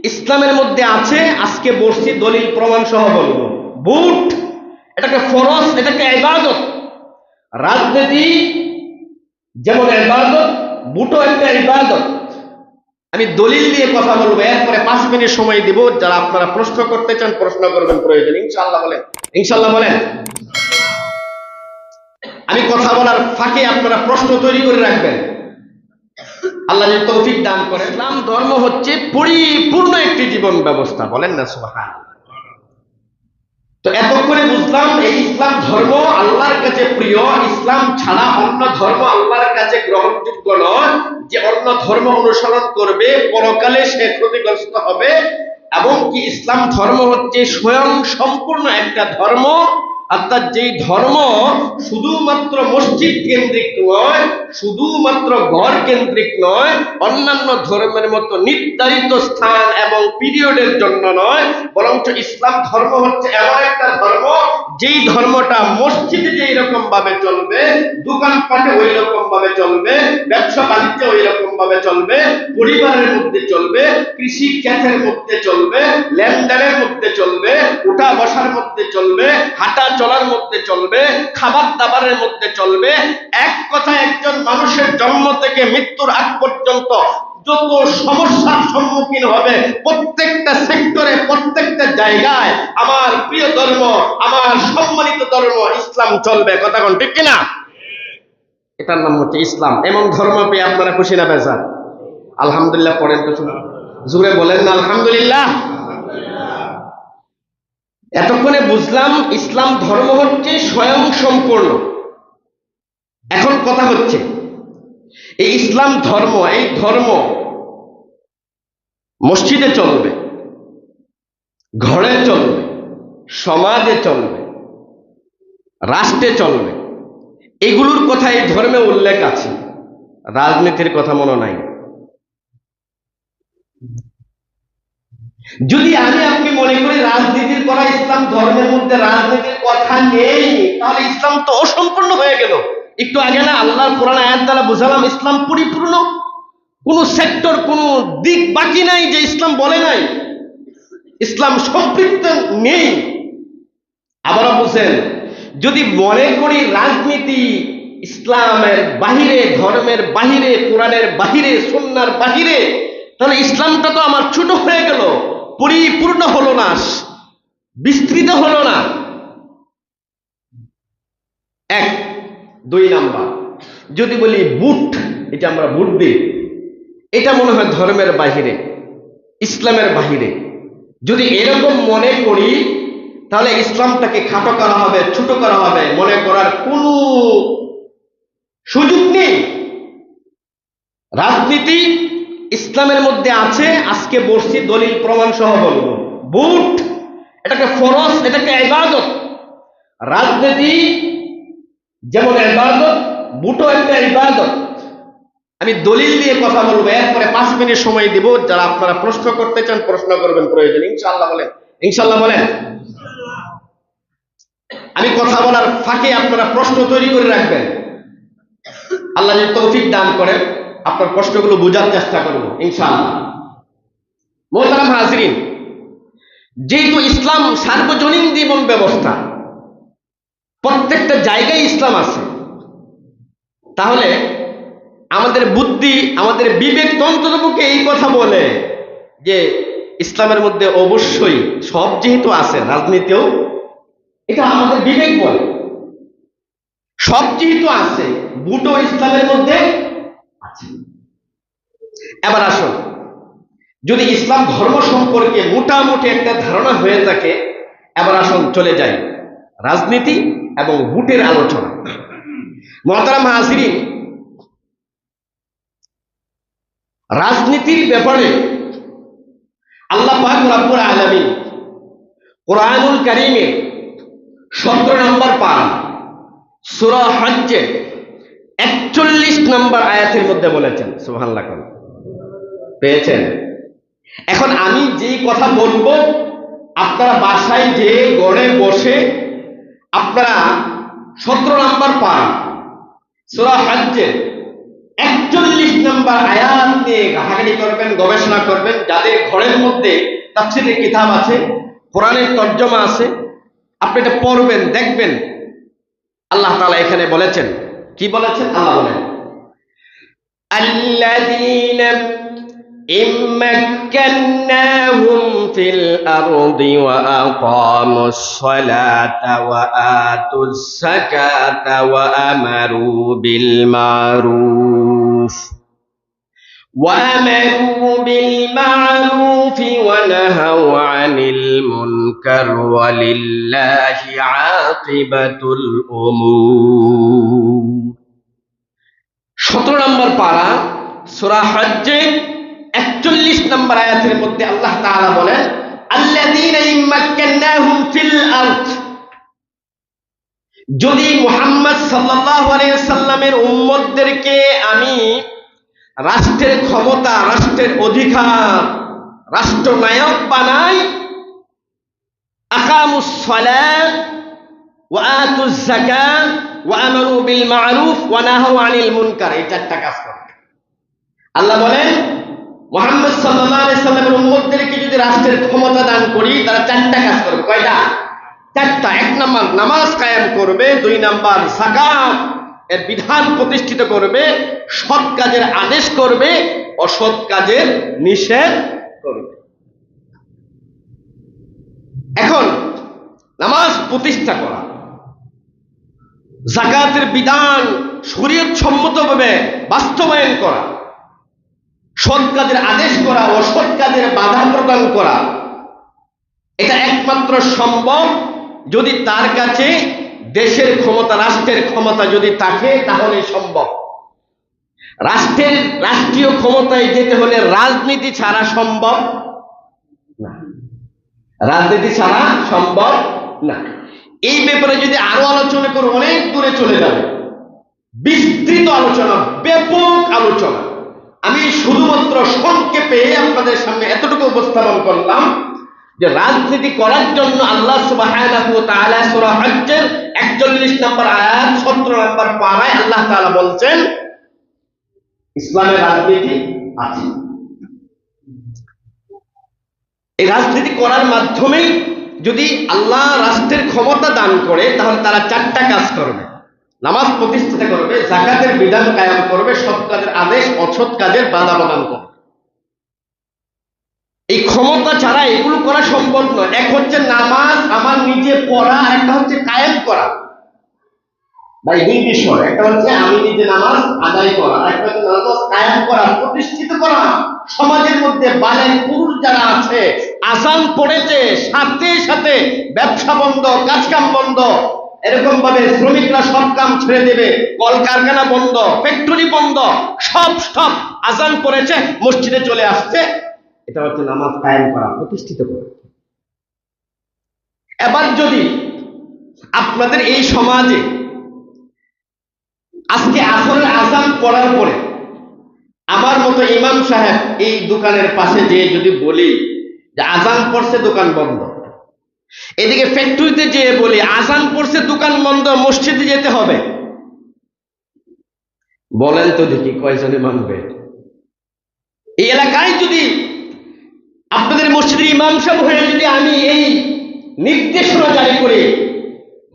ইসলামের মধ্যে আছে, আজকে বসছি দলিল প্রমাণ সহ বলবো। বুট এটাকে ফরজ, এটাকে ইবাদত। রাজনীতি যেমন ইবাদত, বুটও একটা ইবাদত। আমি দলিল দিয়ে কথা বলবো, এরপরে 5 মিনিট সময় দিব। যারা আপনারা প্রশ্ন করতে চান প্রশ্ন করবেন প্রয়োজন, ইনশাআল্লাহ বলেন, ইনশাআল্লাহ বলেন। আমি কথা বলার ফাঁকে আপনারা প্রশ্ন তৈরি করে রাখবেন, আল্লাহ যদি তৌফিক দান করে। ইসলাম ধর্ম হচ্ছে পরিপূর্ণ একটি জীবন ব্যবস্থা, বলেন না সুবহানাল্লাহ। তো এতক্ষণে বুঝলাম এই ইসলাম ধর্ম আল্লাহর কাছে প্রিয়। ইসলাম ছাড়া অন্য ধর্ম আল্লাহর কাছে গ্রহণযোগ্য নয়। যে অন্য ধর্ম অনুসরণ করবে পরকালে সে ক্ষতিগ্রস্ত হবে। এবং কি ইসলাম ধর্ম হচ্ছে স্বয়ং সম্পূর্ণ একটা ধর্ম, অর্থাৎ যেই ধর্ম শুধুমাত্র মসজিদ কেন্দ্রিক নয়, শুধুমাত্র ঘর কেন্দ্রিক নয়, অন্যান্য ধর্মের মতো নির্ধারিত স্থান এবং পিরিয়ডের জন্য নয়, বরঞ্চ ইসলাম ধর্ম হচ্ছে এমন একটা ধর্ম যেই ধর্মটা মসজিদে যেই রকম ভাবে চলবে, দোকানপাটে ওই রকম ভাবে চলবে, ব্যবসা বাণিজ্যে ওই রকম ভাবে চলবে, পরিবারের মধ্যে চলবে, কৃষি ক্ষেতের মধ্যে চলবে, লেনদেনের মধ্যে চলবে, উঠা বসার মধ্যে চলবে, হাঁটা চলার মধ্যে চলবে, খাবার দাবারের মধ্যে চলবে। এক কথায় একজন মানুষের জন্ম থেকে মৃত্যুর আগ পর্যন্ত যত সমস্যার সম্মুখীন হবে প্রত্যেকটা সেক্টরে, প্রত্যেকটা জায়গায় আমার প্রিয় ধর্ম, আমার সম্মানিত ধর্ম ইসলাম চলবে। কথা কোন ঠিক কিনা? এটার নাম হচ্ছে ইসলাম। এমন ধর্ম পেয়ে আপনারা খুশি না বেজার? আলহামদুলিল্লাহ পড়েন তো, জোরে বলেন না আলহামদুলিল্লাহ। এতক্ষণে বুঝলাম ইসলাম ধর্ম হচ্ছে স্বয়ং সম্পূর্ণ। এখন কথা হচ্ছে এই ইসলাম ধর্ম, এই ধর্ম মসজিদে চলবে, ঘরে চলবে, সমাজে চলবে, রাষ্ট্রে চলবে, এগুলোর কথা এই ধর্মে উল্লেখ আছে। রাজনীতির কথা মনে নাই। যদি আমি আপনি মনে করি রাজনীতির করা ইসলাম ধর্মের মধ্যে রাজনীতির কথা নেই, তাহলে ইসলাম তো অসম্পূর্ণ হয়ে গেল। একটু আগে না আল্লাহর কোরআন আয়াত দ্বারা বুঝালাম ইসলাম পরিপূর্ণ, কোন সেক্টর, কোন দিক বাকি নাই যে ইসলাম বলে নাই, ইসলাম সম্পৃক্ত নেই। আবারও বুঝেন, যদি মনে করি রাজনীতি ইসলামের বাহিরে, ধর্মের বাহিরে, কোরআনের বাহিরে, সুন্নাহর বাহিরে, তাহলে ইসলামটা তো আমার ছোট হয়ে গেল, পরিপূর্ণ হলো না, বিস্তৃত হলো না। 1 2 নাম্বার, যদি বলি বুট, এটা আমরা বুট দিই, এটা মনে হয় ধর্মের বাহিরে, ইসলামের বাহিরে। যদি এরকম মনে করি তাহলে ইসলামটাকে খাটো করা হবে, ছোট করা হবে, মনে করার কোনো সুযোগ নেই। রাজনীতি ইসলামের মধ্যে আছে, আজকে বসছি দলিল প্রমাণ সহ বলবো। বুট এটাকে ফরজ, এটাকে ইবাদত। রাজনীতি যেমন ইবাদত, বুটও একটা ইবাদত। আমি দলিল দিয়ে কথা বলবো, এরপরে 5 মিনিট সময় দিব। যারা আপনারা প্রশ্ন করতে চান প্রশ্ন করবেন প্রয়োজন, ইনশাআল্লাহ বলেন, ইনশাআল্লাহ বলেন। আমি কথা বলার ফাঁকে আপনারা প্রশ্ন তৈরি করে রাখবেন, আল্লাহ যদি তৌফিক দান করে আপনার প্রশ্নগুলো বোঝার চেষ্টা করব ইনশাআল্লাহ। মোহতারাম হাজরিন, যেহেতু ইসলাম সার্বজনীন জীবন ব্যবস্থা, প্রত্যেকটা জায়গায় ইসলাম আছে, তাহলে আমাদের বুদ্ধি, আমাদের বিবেক তন্ত্রকে এই কথা বলে যে ইসলামের মধ্যে অবশ্যই সব যেহেতু আছে, রাজনীতিও, এটা আমাদের বিবেক বলে সব যেহেতু আছে, বুটও ইসলামের মধ্যে আছে। এবার আসুন, যদি ইসলাম ধর্ম সম্পর্কে মোটামুটি একটা ধারণা হয়ে থাকে, এবার আসুন চলে যাই রাজনীতি এবং বুটের আলোচনা। মুহতারাম হাজিরিন, রাজনীতির ব্যাপারে আল্লাহ পাক রব্বুল আলামিন কোরআনুল কারীমের 17 নম্বর পারা সূরা হজ্জের 41 নম্বর আয়াতের মধ্যে বলেছেন, সুবহানাল্লাহ। পেয়েছেন? এখন আমি যেই কথা বলবো আপনারা বাসায় যে ঘরে বসে আপনারা 17 নম্বর পারা সূরা হজ্জের 41 নম্বর আয়াত নিয়ে ঘাটাঘাটি করবেন, গবেষণা করবেন। যাদের ঘরের মধ্যে তাফসীরের কিতাব আছে, কোরআনের তর্জমা আছে, আপনি এটা পড়বেন, দেখবেন আল্লাহ তাআলা এখানে বলেছেন। কি বলেছেন? আল্লাহ বলেন, আল্লাযীনা ইম্মাক্কান্নাহুম ফিল আরদি ওয়া আকামুস সালাতা ওয়া আতুস যাকাতা ওয়া আমারু বিল মারুফ ونهوا عن المنكر ولله عاقبة الأمور। 17 নম্বর পারা সূরা হজ্জে 41 নম্বর আয়াতের মধ্যে আল্লাহ তাআলা বলেন, আল্লাযীনা ইম্মাক্কান্নাহুম ফিল আরদ। যদি মুহাম্মদ সাল্লাল্লাহু আলাইহি ওয়াসাল্লামের উম্মতদেরকে আমি রাষ্ট্রের ক্ষমতা, রাষ্ট্রের অধিকার, রাষ্ট্রনায়ক বানাই, আকামুস সালাত ওয়া আতুজ যাকাত ওয়া আমারু বিল মারুফ ওয়া নাহাউ আনিল মুনকার, এই চারটা কাজ করবে। আল্লাহ বলেন, মুহাম্মদ সাল্লাল্লাহু আলাইহি সাল্লামের উম্মতদেরকে যদি রাষ্ট্রের ক্ষমতা দান করি, তারা চারটা কাজ করবে। কয়টা? চারটা। 1 নাম্বার নামাজ কায়েম করবে, 2 নাম্বার যাকাত এর বিধান প্রতিষ্ঠিত করবে, সৎ কাজের আদেশ করবে, অসৎ কাজের নিষেধ করবে। এখন নামাজ প্রতিষ্ঠা করা, যাকাতের বিধান শরীয়ত সম্মতভাবে বাস্তবায়ন করা, সৎ কাজের আদেশ করা, অসৎ কাজের বাধা প্রদান করা, এটা একমাত্র সম্ভব যদি তার কাছে দেশের ক্ষমতা, রাষ্ট্রের ক্ষমতা যদি থাকে, তাহলে সম্ভব। রাষ্ট্রীয় ক্ষমতায় যেতে হলে রাজনীতি ছাড়া সম্ভব না, রাজনীতি ছাড়া সম্ভব না। এই ব্যাপারে যদি আরো আলোচনা করে অনেক দূরে চলে যাবে, বিস্তৃত আলোচনা, ব্যাপক আলোচনা। আমি শুধুমাত্র সংক্ষেপে আপনাদের সামনে এতটুকু উপস্থাপন করলাম যে রাজনীতি করার জন্য আল্লাহ সুবহানাহু ওয়া তাআলা সূরা হজ্জের 41 নম্বর আয়াত 17 নম্বর পারায় আল্লাহ তাআলা বলছেন, ইসলামের রাজনীতি আছে। এই রাজনীতি করার মাধ্যমে যদি আল্লাহ রাষ্ট্রের ক্ষমতা দান করে, তাহলে তারা চারটা কাজ করবে। নামাজ প্রতিষ্ঠিত করবে, যাকাতের বিধান কায়েম করবে, সৎ কাজের আদেশ, অসৎ কাজের বাধা প্রদান করবে। এই ক্ষমতা ছাড়া এগুলো করা সম্ভব নয়। এক হচ্ছে নামাজ আমার নিজে পড়া, আর একটা হচ্ছে কায়েম করা। ভাই দুই বিষয়, একটা হচ্ছে আমি নিজে নামাজ আদায় করা, আর একটা হচ্ছে নামাজ কায়েম করা, প্রতিষ্ঠিত করা। সমাজের মধ্যে বালের পুরুষ যারা আছে, আযান পড়েছে, সাথে সাথে ব্যবসা বন্ধ, কাজকাম বন্ধ, এরকম ভাবে শ্রমিকরা সব কাম ছেড়ে দেবে, কলকারখানা বন্ধ, ফ্যাক্টরি বন্ধ, সব আযান পড়েছে, মসজিদে চলে আসছে। এটা হচ্ছে নামাজ কায়েম করা, প্রতিষ্ঠিত করা। এবার যদি আপনাদের এই সমাজে আজকে আসরের আযান পড়ার পরে আমার মতো ইমাম সাহেব এই দোকানের পাশে যেয়ে যদি বলি যে আযান পড়ছে, দোকান বন্ধ, এদিকে ফ্যাক্টরিতে যেয়ে বলি আযান পড়ছে, দোকান বন্ধ, মসজিদে যেতে হবে, বলেন তো দেখি কয়জনে মানবে? এই এলাকায় যদি আপনাদের মসজিদের ইমাম সাহেব হয়ে যদি আমি এই নির্দেশনা জারি করি,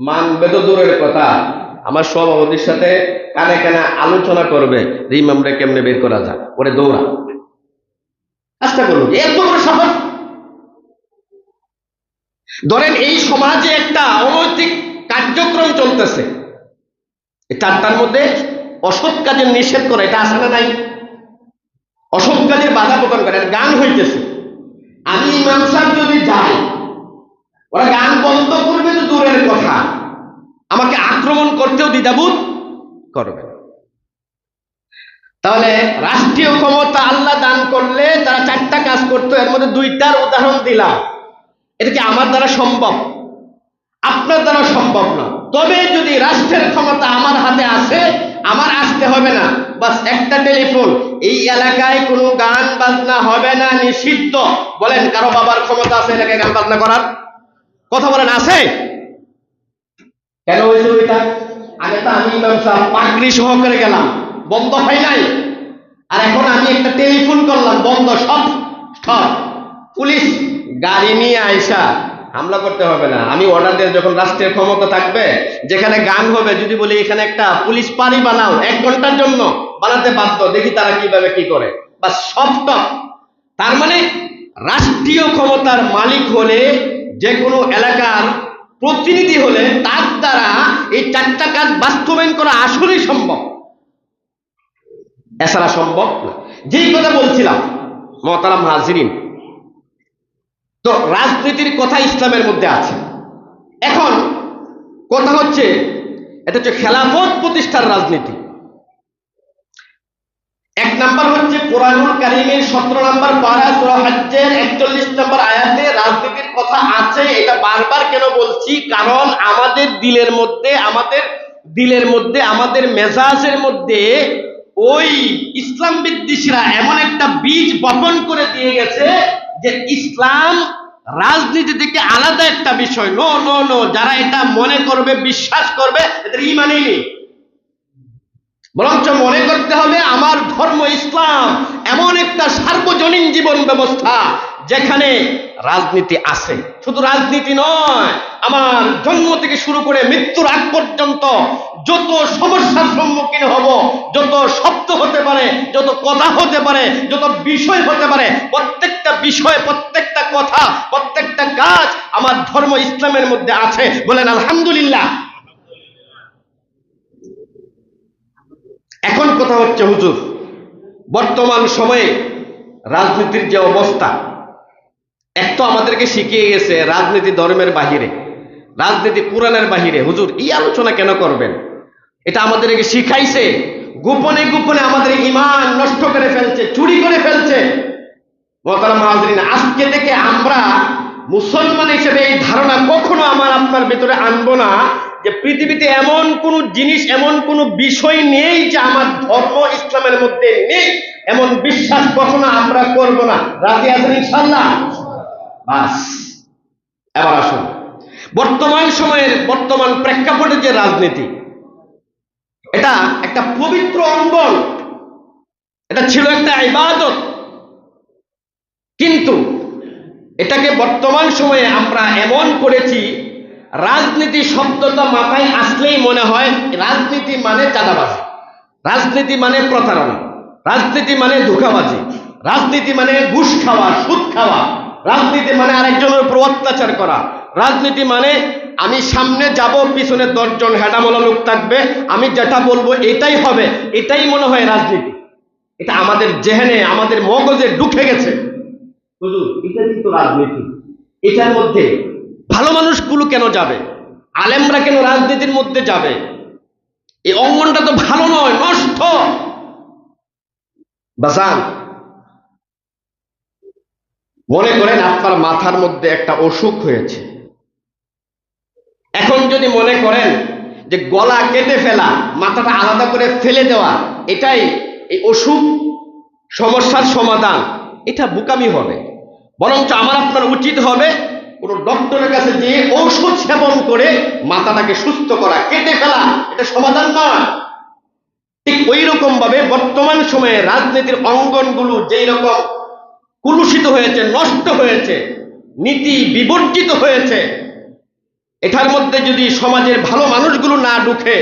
মানবে তো দূরের কথা, আমার সভাপতির সাথে কানে কানে আলোচনা করবে ইমামরা কেমনে বের করা যায়, ওরে দৌড়া। চেষ্টা করুন, এত বড় সাহস। ধরেন এই সমাজে একটা অনৈতিক কার্যক্রম চলতেছে, এই চারটার মধ্যে অসৎ কাজের নিষেধ করে, এটা আছে না নাই? অসৎ কাজের বাধা প্রদান করে, গান হইতেছে, আমি ইমাম সাহেব যদি যাই, ওরা গান বন্ধ করবে তো দূরের কথা, আমাকে আক্রমণ করতেও দ্বিধাবোধ করবে। তাহলে রাষ্ট্রীয় ক্ষমতা আল্লাহ দান করলে তারা চারটা কাজ করতো, এর মধ্যে দুইটার উদাহরণ দিলাম। এটা কি আমার দ্বারা সম্ভব? আপনার দ্বারা সম্ভব না। তবে যদি রাষ্ট্রের ক্ষমতা আমার হাতে আসে, আমার আসতে হবে না, বাস একটা টেলিফোন, এই এলাকায় কোনো গান বাজনা হবে না, নিষিদ্ধ। বলেন কারো বাবার ক্ষমতা আছে এলাকায় গান বাজনা করার? কথা বলেন, আছে? কেন হয়েছে ওইটা? আগে তো আমি ইমাম সাহেব পাগড়ি সহকারে গেলাম, বন্ধ হয় নাই। আর এখন আমি একটা টেলিফোন করলাম, বন্ধ, সব সব। পুলিশ গাড়ি নিয়ে আইসা হামলা করতে হবে না। আমি অর্ডার দিয়ে, যখন রাষ্ট্রের ক্ষমতা থাকবে, যেখানে গান হবে, যদি বলি এখানে একটা পুলিশ পারি বানাও, 1 ঘন্টার জন্য বানাতে বাধ্য, দেখি তারা কিভাবে কি করে, বা সব টপ। তার মানে রাষ্ট্রীয় ক্ষমতার মালিক হলে, যে কোনো এলাকার প্রতিনিধি হলে, তার দ্বারা এই 4টা কাজ বাস্তবায়ন করা আসলেই সম্ভব, এছাড়া সম্ভব না। যেই কথা বলছিলাম মুহতারাম হাজিরিন, তো রাজনীতির কথা ইসলামের মধ্যে আছে। এখন কথা হচ্ছে, এটা হচ্ছে খেলাফত প্রতিষ্ঠার রাজনীতি। 1 নাম্বার হচ্ছে কোরআনুল কারীমের 17 নম্বর পারা সূরা হজ্জের 41 নম্বর আয়াতে রাজনীতির কথা আছে। এটা বারবার কেন বলছি? কারণ আমাদের দিলের মধ্যে আমাদের মেজাজের মধ্যে ওই ইসলাম বিদ্বেষীরা এমন একটা বীজ বপন করে দিয়ে গেছে যে ইসলাম রাজনীতি থেকে আলাদা একটা বিষয়। নো নো নো, যারা এটা মনে করবে, বিশ্বাস করবে, এদের ঈমানই নেই। বরঞ্চ মনে করতে হবে আমার ধর্ম ইসলাম এমন একটা সার্বজনীন জীবন ব্যবস্থা যেখানে রাজনীতি আছে। শুধু রাজনীতি নয়, আমার জন্ম থেকে শুরু করে মৃত্যুর আগ পর্যন্ত যত সমস্যার সম্মুখীন হব, যত শব্দ হতে পারে, যত কথা হতে পারে, যত বিষয় হতে পারে, প্রত্যেকটা বিষয়, প্রত্যেকটা কথা, প্রত্যেকটা কাজ আমার ধর্ম ইসলামের মধ্যে আছে। বলেন আলহামদুলিল্লাহ। এখন কথা হচ্ছে হুজুর, বর্তমান সময়ে রাজনীতির যে অবস্থা, এক তো আমাদেরকে শিখিয়ে গেছে রাজনীতি ধর্মের বাহিরে, রাজনীতি কোরআনের বাহিরে। হুজুর এই আলোচনা কেন করবেন? এটা আমাদেরকে শিখাইছে, গোপনে গোপনে আমাদের ঈমান নষ্ট করে ফেলছে, চুরি করে ফেলছে। মুহতারাম হাজিরিন, আজকে থেকে আমরা মুসলমান হিসেবে এই ধারণা কখনো আমার আপনার ভিতরে আনবো না যে পৃথিবীতে এমন কোন জিনিস, এমন কোন বিষয় নেই যে আমার ধর্ম ইসলামের মধ্যে নেই, এমন বিশ্বাস কখনো আমরা করব না। রাজি আছেন ইনশাআল্লাহ? বাস, এবার আসুন বর্তমান সময়ের বর্তমান প্রেক্ষাপটে যে রাজনীতি, এটা একটা পবিত্র অঙ্গন, এটা ছিল একটা ইবাদত, কিন্তু এটাকে বর্তমান সময়ে আমরা এমন করেছি, রাজনীতি শব্দটা মাথায় আসলেই মনে হয় রাজনীতি মানে চাঁদাবাজি, রাজনীতি মানে প্রতারণা, রাজনীতি মানে ধোঁকাবাজি, রাজনীতি মানে ঘুষ খাওয়া, সুদ খাওয়া, রাজনীতি মানে আরেকজনের উপর অত্যাচার করা, রাজনীতি মানে আমি সামনে যাব, পিছনে 10 জন হেডামলা লোক থাকবে, আমি যেটা বলবো এটাই হবে, এটাই মনে হয় রাজনীতি। এটা আমাদের জেহেনে, আমাদের মগজে ঢুকে গেছে। হুজুর এটা কিন্তু রাজনীতি, এটার মধ্যে ভালো মানুষগুলো কেন যাবে? আলেমরা কেন রাজনীতির মধ্যে যাবে? এই অঙ্গনটা তো ভালো নয়, নষ্ট। বাসান, মনে করেন আপনার মাথার মধ্যে একটা অসুখ হয়েছে। এখন যদি মনে করেন যে গলা কেটে ফেলা, মাথাটা আলাদা করে ফেলে দেওয়া, এটাই এই অসুখ সমস্যার সমাধান, এটা বোকামি হবে। বরঞ্চ আমার আপনার উচিত হবে কোনো ডক্টরের কাছে গিয়ে ঔষধ সেবন করে মাথাটাকে সুস্থ করা। কেটে ফেলা এটা সমাধান নয়। ঠিক ওই রকম ভাবে বর্তমান সময়ে রাজনীতির অঙ্গনগুলো যেই রকম কুলুষিত হয়েছে, নষ্ট হয়েছে, নীতি বিবর্জিত হয়েছে, এটার মধ্যে যদি সমাজের ভালো মানুষগুলো না ঢুকে,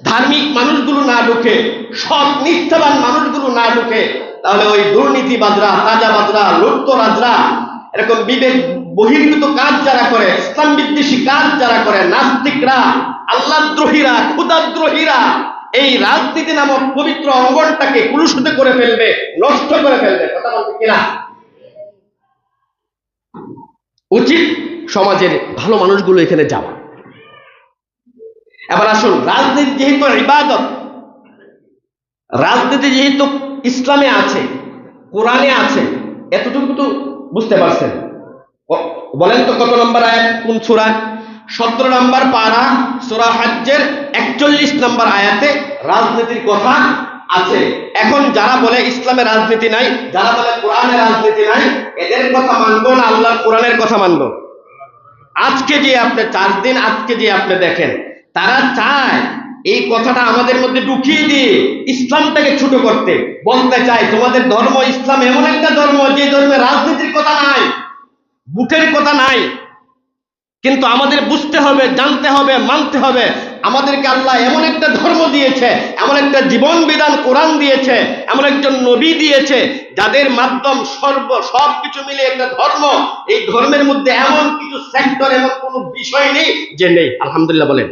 ধার্মিক মানুষগুলো না ঢুকে, সৎ নিষ্ঠাবান মানুষগুলো না ঢুকে, তাহলে ওই দুর্নীতিবাজরা, তাজাবাজরা, লুটতরাজরা, এরকম বিবেক বহির্ভূত কাজ যারা করে, ইসলাম বিদ্বেষী কাজ যারা করে, নাস্তিকরা, আল্লাহদ্রোহীরা, ক্ষুদাদ্রোহীরা, এই রাজনীতি নামক পবিত্র অঙ্গনটাকে কুলুষিত করে ফেলবে, নষ্ট করে ফেলবে। কথা বলতে কিনা? উচিত সমাজের ভালো মানুষগুলো এখানে যাওয়া। এবার আসুন, রাজনীতি যেহেতু ইবাদত, রাজনীতি যেহেতু ইসলামে আছে, কোরআনে আছে, এতটুকু তো বুঝতে পারছেন। বলেন তো কত নম্বর আয়াত, কোন সূরা? 17 নম্বর পারা সূরা হজ্জের 41 নম্বর আয়াতে রাজনীতির কথা আছে। এখন যারা বলে ইসলামে রাজনীতি নাই, যারা বলে কোরআনে রাজনীতি নাই, এদের কথা মানবো না আল্লাহর কোরআনের কথা মানবো? আজকে যে আপনি 4 দিন আজকে যে আপনি দেখেন, তারা চায় এই কথাটা আমাদের মধ্যে ঢুকিয়ে দিয়ে ইসলামটাকে ছোট করতে বলতে চাই, তোমাদের ধর্ম ইসলাম এমন একটা ধর্ম যে ধর্মে রাজনীতির কথা নাই, বুটের কথা নাই। কিন্তু আমাদের বুঝতে হবে, জানতে হবে, মানতে হবে, আমাদেরকে আল্লাহ এমন একটা ধর্ম দিয়েছে, এমন একটা জীবন বিধান কোরআন দিয়েছে, এমন একজন নবী দিয়েছে, যাদের মাধ্যম সবকিছু মিলে একটা ধর্ম। এই ধর্মের মধ্যে এমন কিছু সেক্টর, এমন কোনো বিষয় নেই যে নেই। আলহামদুলিল্লাহ বলেন।